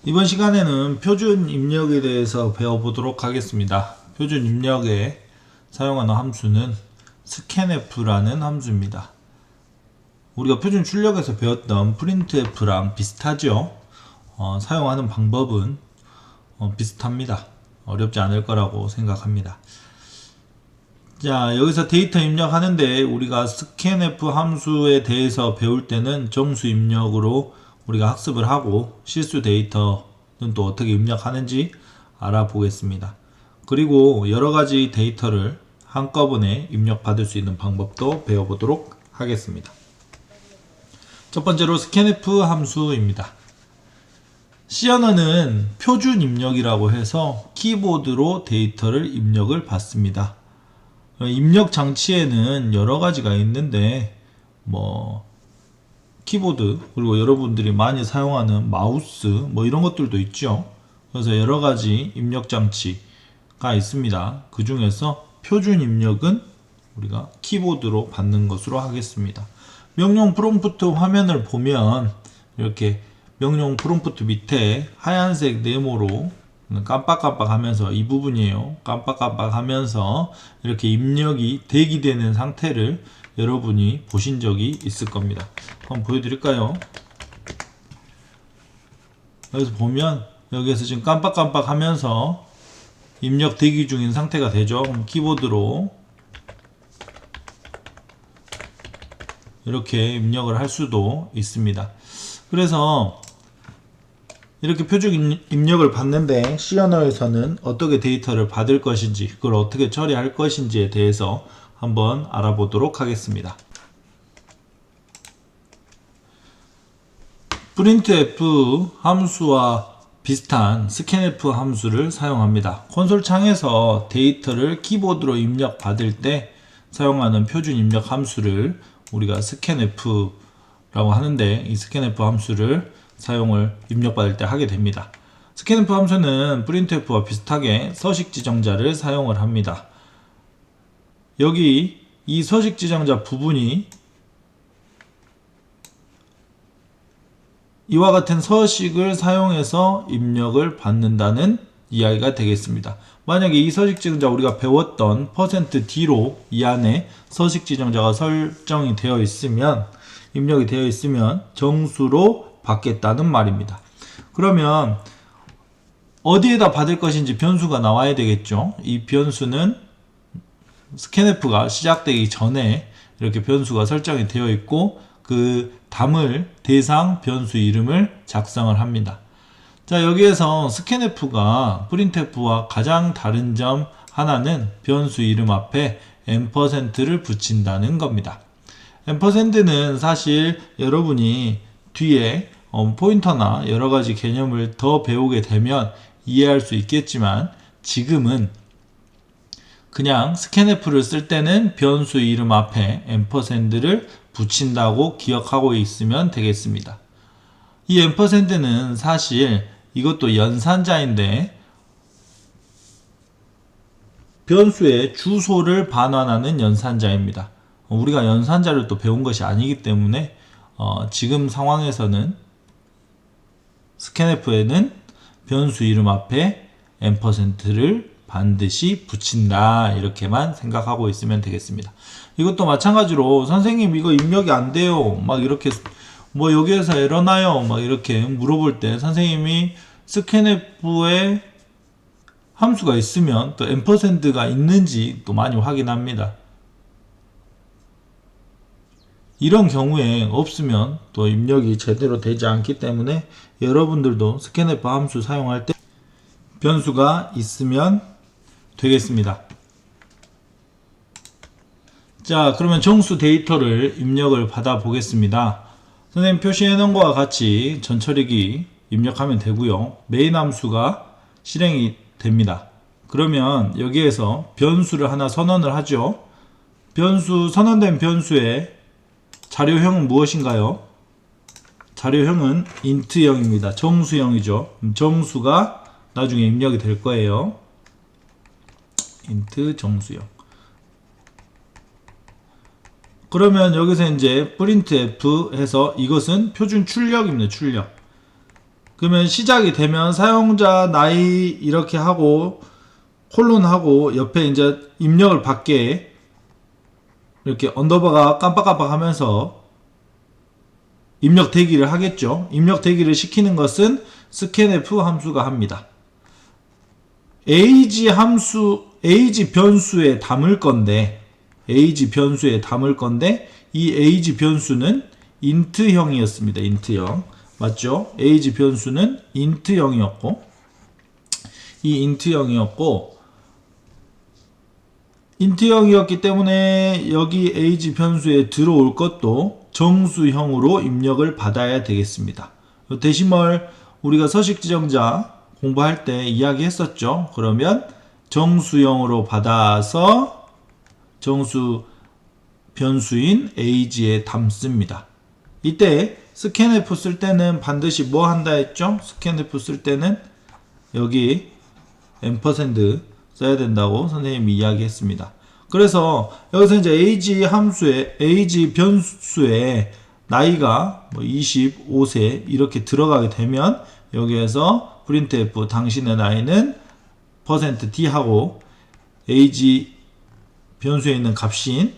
이번 시간에는 표준 입력에 대해서 배워보도록 하겠습니다. 표준 입력에 사용하는 함수는 scanf라는 함수입니다. 우리가 표준 출력에서 배웠던 printf랑 비슷하죠? 사용하는 방법은 비슷합니다. 어렵지 않을 거라고 생각합니다. 자, 여기서 데이터 입력하는데 우리가 scanf 함수에 대해서 배울 때는 정수 입력으로 우리가 학습을 하고 실수 데이터는 또 어떻게 입력하는지 알아보겠습니다. 그리고 여러가지 데이터를 한꺼번에 입력받을 수 있는 방법도 배워보도록 하겠습니다. 첫 번째로 scanf 함수입니다. C 언어는 표준 입력이라고 해서 키보드로 데이터를 입력을 받습니다. 입력 장치에는 여러 가지가 있는데 키보드 그리고 여러분들이 많이 사용하는 마우스 이런 것들도 있죠. 그래서 여러 가지 입력 장치가 있습니다. 그 중에서 표준 입력은 우리가 키보드로 받는 것으로 하겠습니다. 명령 프롬프트 화면을 보면 이렇게 명령 프롬프트 밑에 하얀색 네모로 깜빡깜빡 하면서 이 부분이에요. 깜빡깜빡 하면서 이렇게 입력이 대기되는 상태를 여러분이 보신 적이 있을 겁니다. 한번 보여드릴까요? 여기서 보면 여기에서 지금 깜빡깜빡 하면서 입력 대기 중인 상태가 되죠. 그럼 키보드로 이렇게 입력을 할 수도 있습니다. 그래서 이렇게 표준 입력을 받는데 C 언어에서는 어떻게 데이터를 받을 것인지 그걸 어떻게 처리할 것인지에 대해서 한번 알아보도록 하겠습니다. printf 함수와 비슷한 scanf 함수를 사용합니다. 콘솔 창에서 데이터를 키보드로 입력 받을 때 사용하는 표준 입력 함수를 우리가 scanf라고 하는데 이 scanf 함수를 사용을 입력받을 때 하게 됩니다. scanf 함수는 printf와 비슷하게 서식 지정자를 사용을 합니다. 여기 이 서식 지정자 부분이 이와 같은 서식을 사용해서 입력을 받는다는 이야기가 되겠습니다. 만약에 이 서식 지정자 우리가 배웠던 %d로 이 안에 서식 지정자가 설정이 되어 있으면 입력이 되어 있으면 정수로 받겠다는 말입니다. 그러면 어디에다 받을 것인지 변수가 나와야 되겠죠. 이 변수는 scanf가 시작되기 전에 이렇게 변수가 설정이 되어 있고 그 담을 대상 변수 이름을 작성을 합니다. 자, 여기에서 scanf가 printf와 가장 다른 점 하나는 변수 이름 앞에 %를 붙인다는 겁니다. %는 사실 여러분이 뒤에 포인터나 여러가지 개념을 더 배우게 되면 이해할 수 있겠지만 지금은 그냥 scanf를 쓸 때는 변수 이름 앞에 %를 붙인다고 기억하고 있으면 되겠습니다. 이 %는 사실 이것도 연산자인데 변수의 주소를 반환하는 연산자입니다. 우리가 연산자를 또 배운 것이 아니기 때문에 지금 상황에서는 scanf에는 변수 이름 앞에 %를 반드시 붙인다 이렇게만 생각하고 있으면 되겠습니다. 이것도 마찬가지로 선생님 이거 입력이 안 돼요 막 이렇게 여기에서 에러 나요 막 이렇게 물어볼 때 선생님이 scanf에 함수가 있으면 또 %가 있는지 또 많이 확인합니다. 이런 경우에 없으면 또 입력이 제대로 되지 않기 때문에 여러분들도 scanf 함수 사용할 때 변수가 있으면 되겠습니다. 자, 그러면 정수 데이터를 입력을 받아 보겠습니다. 선생님 표시해 놓은 것과 같이 전처리기 입력하면 되고요. 메인 함수가 실행이 됩니다. 그러면 여기에서 변수를 하나 선언을 하죠. 선언된 변수의 자료형은 무엇인가요? 자료형은 int형입니다. 정수형이죠. 정수가 나중에 입력이 될 거예요. int 정수형. 그러면 여기서 이제 printf 해서 이것은 표준 출력입니다. 출력. 그러면 시작이 되면 사용자 나이 이렇게 하고 콜론하고 옆에 이제 입력을 받게 이렇게 언더바가 깜빡깜빡 하면서 입력 대기를 하겠죠. 입력 대기를 시키는 것은 scanf 함수가 합니다. age 변수에 담을 건데 이 age 변수는 int형이었습니다. int형. 맞죠? age 변수는 int형이었고 이 int형이었기 때문에 여기 age 변수에 들어올 것도 정수형으로 입력을 받아야 되겠습니다. 데시멀 우리가 서식 지정자 공부할 때 이야기했었죠. 그러면 정수형으로 받아서 정수 변수인 age에 담습니다. 이때 scanf 쓸 때는 반드시 뭐 한다 했죠? scanf 쓸 때는 여기 ampersand 써야 된다고 선생님이 이야기했습니다. 그래서 여기서 이제 age 변수에 나이가 뭐 25세 이렇게 들어가게 되면 여기에서 printf 당신의 나이는 %d 하고 age 변수에 있는 값인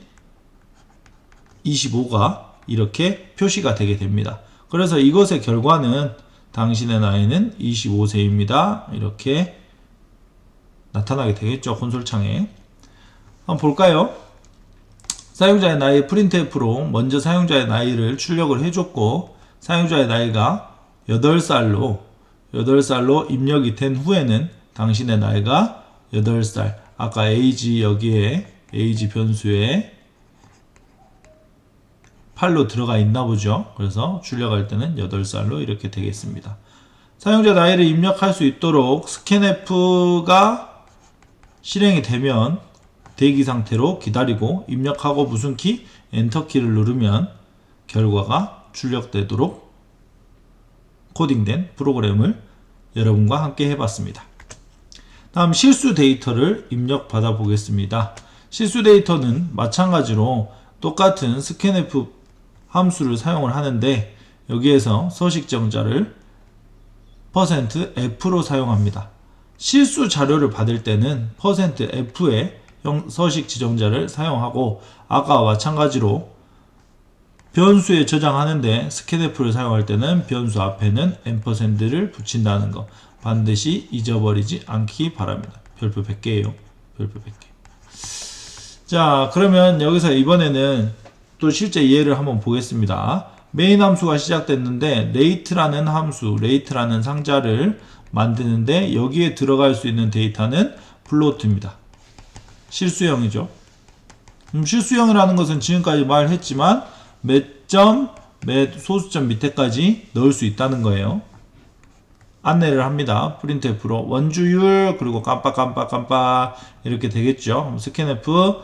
25가 이렇게 표시가 되게 됩니다. 그래서 이것의 결과는 당신의 나이는 25세입니다. 이렇게 나타나게 되겠죠. 콘솔창에. 한번 볼까요? 사용자의 나이 printf로 먼저 사용자의 나이를 출력을 해줬고 사용자의 나이가 8살로 입력이 된 후에는 당신의 나이가 8살 아까 age 여기에 age 변수에 8로 들어가 있나 보죠. 그래서 출력할 때는 8살로 이렇게 되겠습니다. 사용자 나이를 입력할 수 있도록 scanf가 실행이 되면 대기 상태로 기다리고 입력하고 무슨 키? 엔터 키를 누르면 결과가 출력되도록 코딩된 프로그램을 여러분과 함께 해봤습니다. 다음 실수 데이터를 입력 받아 보겠습니다. 실수 데이터는 마찬가지로 똑같은 scanf 함수를 사용을 하는데 여기에서 서식 지정자를 %f로 사용합니다. 실수 자료를 받을 때는 %f의 서식 지정자를 사용하고 아까와 마찬가지로 변수에 저장하는데 scanf를 사용할 때는 변수 앞에는 ampersand를 붙인다는 거 반드시 잊어버리지 않기 바랍니다. 별표 100개예요. 별표 100개. 자, 그러면 여기서 이번에는 또 실제 예를 한번 보겠습니다. 메인 함수가 시작됐는데 rate라는 상자를 만드는데 여기에 들어갈 수 있는 데이터는 플로트입니다. 실수형이죠. 실수형이라는 것은 지금까지 말했지만 몇 점, 몇 소수점 밑에까지 넣을 수 있다는 거예요. 안내를 합니다. printf로 원주율 그리고 깜빡 이렇게 되겠죠. scanf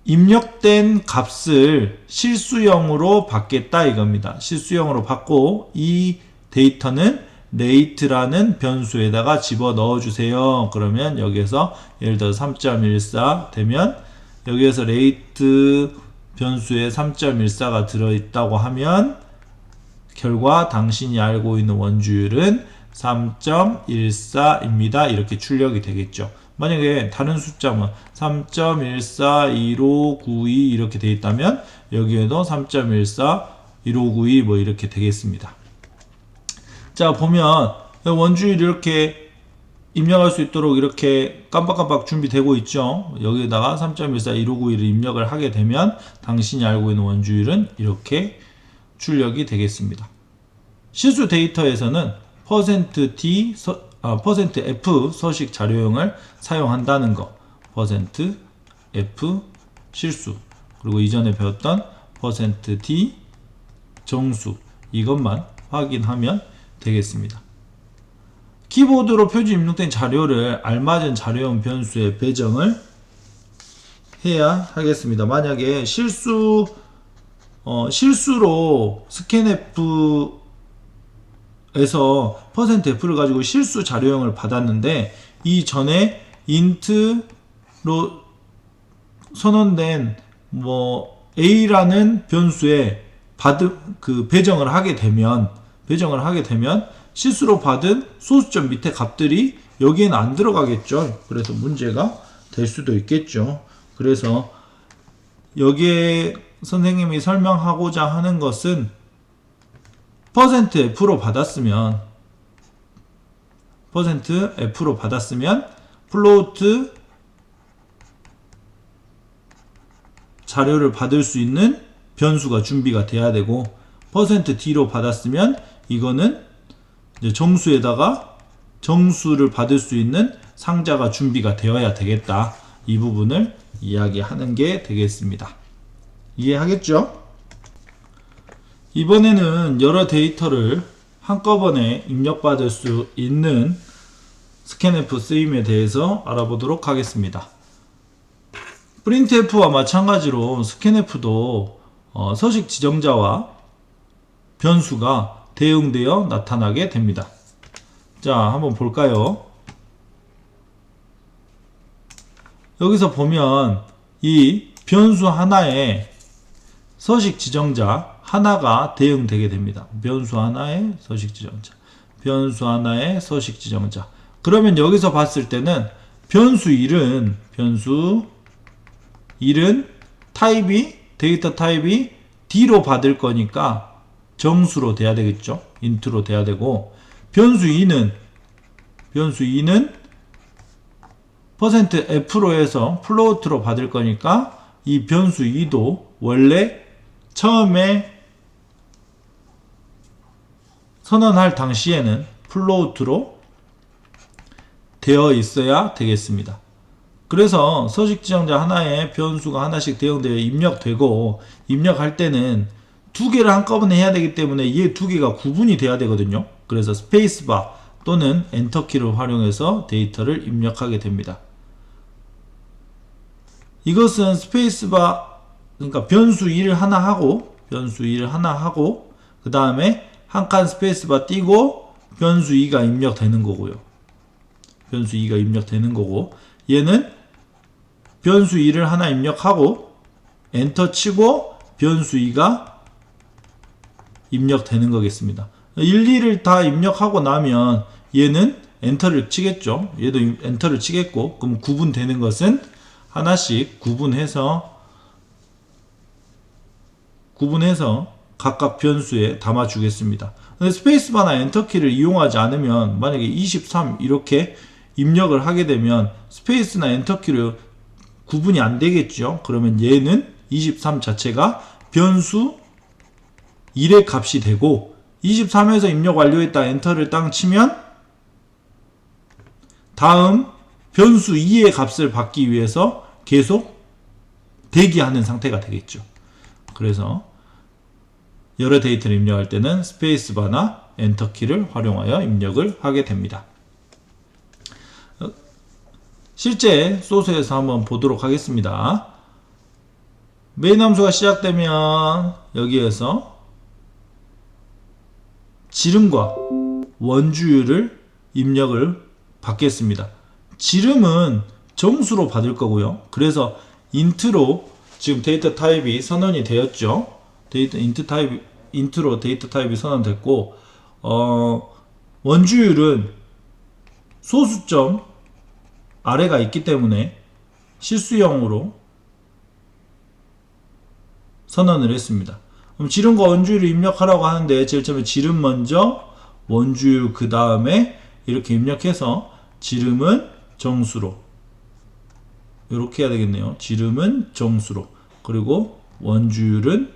입력된 값을 실수형으로 받겠다 이겁니다. 실수형으로 받고 이 데이터는 rate라는 변수에다가 집어 넣어 주세요. 그러면 여기에서 예를 들어 3.14 되면 여기에서 rate 변수에 3.14가 들어있다고 하면 결과 당신이 알고 있는 원주율은 3.14입니다. 이렇게 출력이 되겠죠. 만약에 다른 숫자면 3.141592 이렇게 되어 있다면 여기에도 3.141592 뭐 이렇게 되겠습니다. 자, 보면 원주율 이렇게 입력할 수 있도록 이렇게 깜빡깜빡 준비되고 있죠. 여기에다가 3.141591을 입력을 하게 되면 당신이 알고 있는 원주율은 이렇게 출력이 되겠습니다. 실수 데이터에서는 %f 서식 자료형을 사용한다는 거. %f 실수 그리고 이전에 배웠던 %d 정수 이것만 확인하면 되겠습니다. 키보드로 표지 입력된 자료를 알맞은 자료형 변수에 배정을 해야 하겠습니다. 만약에 실수로 scanf에서 %f를 가지고 실수 자료형을 받았는데 이 전에 int로 선언된 a라는 변수에 배정을 하게 되면 실수로 받은 소수점 밑에 값들이 여기에는 안 들어가겠죠. 그래서 문제가 될 수도 있겠죠. 그래서 여기에 선생님이 설명하고자 하는 것은 %F로 받았으면 %F로 받았으면 플로우트 자료를 받을 수 있는 변수가 준비가 돼야 되고 %D로 받았으면 이거는 이제 정수에다가 정수를 받을 수 있는 상자가 준비가 되어야 되겠다. 이 부분을 이야기하는 게 되겠습니다. 이해하겠죠? 이번에는 여러 데이터를 한꺼번에 입력받을 수 있는 스캔F 쓰임에 대해서 알아보도록 하겠습니다. printf와 마찬가지로 scanf도 서식 지정자와 변수가 대응되어 나타나게 됩니다. 자, 한번 볼까요? 여기서 보면 이 변수 하나에 서식 지정자 하나가 대응되게 됩니다. 변수 하나의 서식 지정자, 변수 하나의 서식 지정자. 그러면 여기서 봤을 때는 변수 1은 타입이, 데이터 타입이 D로 받을 거니까 정수로 돼야 되겠죠. 인트로 돼야 되고, 변수 2는 %F로 해서 플로트로 받을 거니까 이 변수 2도 원래 처음에 선언할 당시에는 플로트로 되어 있어야 되겠습니다. 그래서 서식 지정자 하나에 변수가 하나씩 대응되어 입력되고, 입력할 때는 두 개를 한꺼번에 해야 되기 때문에 이 두 개가 구분이 돼야 되거든요. 그래서 스페이스바 또는 엔터키를 활용해서 데이터를 입력하게 됩니다. 이것은 스페이스바, 그러니까 변수 1을 하나 하고 그 다음에 한 칸 스페이스바 띄고 변수 2가 입력되는 거고요. 변수 2가 입력되는 거고, 얘는 변수 2를 하나 입력하고 엔터 치고 변수 2가 입력되는 거겠습니다. 1, 2를 다 입력하고 나면 얘는 엔터를 치겠죠. 얘도 엔터를 치겠고, 그럼 구분되는 것은 하나씩 구분해서 각각 변수에 담아 주겠습니다. 근데 스페이스바나 엔터키를 이용하지 않으면, 만약에 23 이렇게 입력을 하게 되면 스페이스나 엔터키를 구분이 안 되겠죠. 그러면 얘는 23 자체가 변수 1의 값이 되고, 23에서 입력 완료했다 엔터를 땅 치면 다음 변수 2의 값을 받기 위해서 계속 대기하는 상태가 되겠죠. 그래서 여러 데이터를 입력할 때는 스페이스바나 엔터키를 활용하여 입력을 하게 됩니다. 실제 소스에서 한번 보도록 하겠습니다. 메인 함수가 시작되면 여기에서 지름과 원주율을 입력을 받겠습니다. 지름은 정수로 받을 거고요. 그래서 인트로 지금 데이터 타입이 선언이 되었죠. 인트로 데이터 타입이 선언됐고, 원주율은 소수점 아래가 있기 때문에 실수형으로 선언을 했습니다. 그럼 지름과 원주율을 입력하라고 하는데 제일 처음에 지름 먼저, 원주율 그 다음에 이렇게 입력해서 지름은 정수로, 이렇게 해야 되겠네요. 지름은 정수로, 그리고 원주율은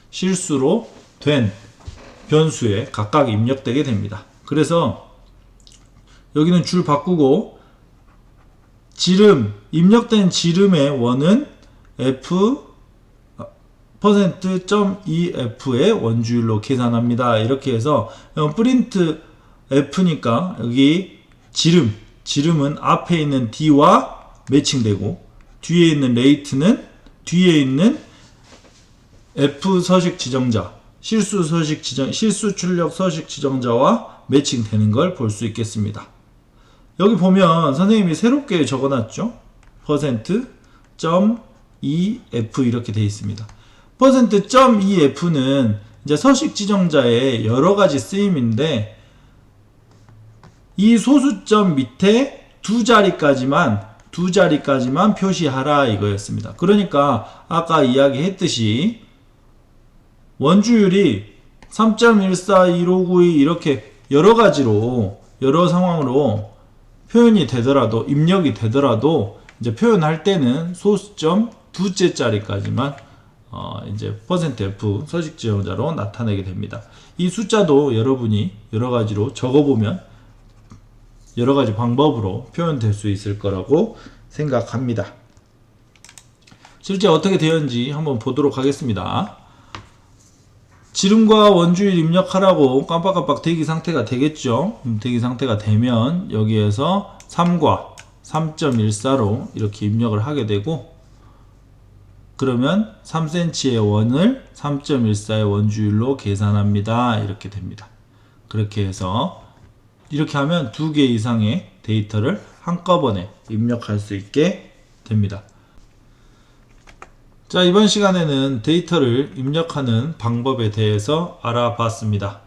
실수로 된 변수에 각각 입력되게 됩니다. 그래서 여기는 줄 바꾸고, 지름, 입력된 지름의 원은 %.2f의 원주율로 계산합니다. 이렇게 해서 프린트 f니까 여기 지름은 앞에 있는 d와 매칭되고, 뒤에 있는 레이트는 뒤에 있는 f 서식 지정자, 실수 출력 서식 지정자와 매칭되는 걸 볼 수 있겠습니다. 여기 보면 선생님이 새롭게 적어놨죠. %.2f 이렇게 되어 있습니다. %.2f는 이제 서식 지정자의 여러 가지 쓰임인데, 이 소수점 밑에 두 자리까지만 표시하라 이거였습니다. 그러니까 아까 이야기했듯이 원주율이 3.141592 이렇게 여러 가지로 여러 상황으로 표현이 되더라도 입력이 되더라도 이제 표현할 때는 소수점 두째 자리까지만 이제 %F 서식 지정자로 나타내게 됩니다. 이 숫자도 여러분이 여러 가지로 적어보면 여러 가지 방법으로 표현될 수 있을 거라고 생각합니다. 실제 어떻게 되었는지 한번 보도록 하겠습니다. 지름과 원주율 입력하라고 깜빡깜빡 대기 상태가 되겠죠. 대기 상태가 되면 여기에서 3과 3.14로 이렇게 입력을 하게 되고, 그러면 3cm의 원을 3.14의 원주율로 계산합니다. 이렇게 됩니다. 그렇게 해서 이렇게 하면 2개 이상의 데이터를 한꺼번에 입력할 수 있게 됩니다. 자, 이번 시간에는 데이터를 입력하는 방법에 대해서 알아봤습니다.